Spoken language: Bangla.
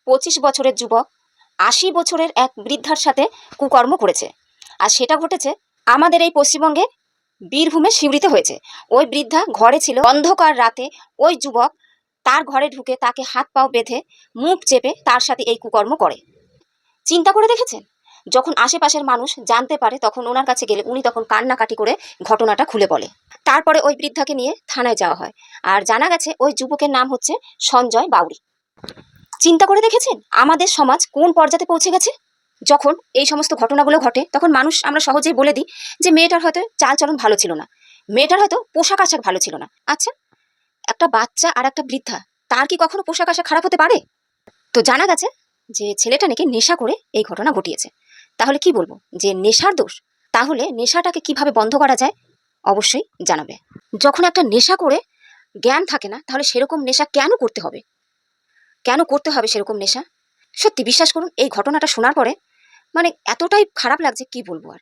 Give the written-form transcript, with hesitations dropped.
25 বছরের যুবক 80 বছরের এক বৃদ্ধার সাথে কুকর্ম করেছে। আর সেটা ঘটেছে আমাদের এই পশ্চিমবঙ্গের বীরভূমে সিউড়িতে হয়েছে। ওই বৃদ্ধা ঘরে ছিল, অন্ধকার রাতে ওই যুবক তার ঘরে ঢুকে তাকে হাত পাও বেঁধে মুখ চেপে তার সাথে এই কুকর্ম করে। চিন্তা করে দেখেছেন? যখন আশেপাশের মানুষ জানতে পারে তখন ওনার কাছে গেলে উনি তখন কান্নাকাটি করে ঘটনাটা খুলে বলে। তারপরে ওই বৃদ্ধাকে নিয়ে থানায় যাওয়া হয়। আর জানা গেছে ওই যুবকের নাম হচ্ছে সঞ্জয় বাউরি। চিন্তা করে দেখেছেন আমাদের সমাজ কোন পর্যায়ে পৌঁছে গেছে? যখন এই সমস্ত ঘটনাগুলো ঘটে তখন মানুষ আমরা সহজেই বলে দিই যে মেয়েটার হয়তো চালচলন ভালো ছিল না, মেয়েটার হয়তো পোশাক আশাক ভালো ছিল না। আচ্ছা, একটা বাচ্চা আর একটা বৃদ্ধা, তার কি কখনো পোশাক আশাক খারাপ হতে পারে? তো জানা গেছে যে ছেলেটা নাকি নেশা করে এই ঘটনা ঘটিয়েছে। তাহলে কি বলবো, যে নেশার দোষ? তাহলে নেশাটাকে কিভাবে বন্ধ করা যায় অবশ্যই জানাবে। যখন একটা নেশা করে জ্ঞান থাকে না, তাহলে সেরকম নেশা কেন করতে হবে? কেন করতে হবে সেরকম নেশা? সত্যি বিশ্বাস করুন, এই ঘটনাটা শোনার পরে মানে এতটাই খারাপ লাগছে কি বলবো আর।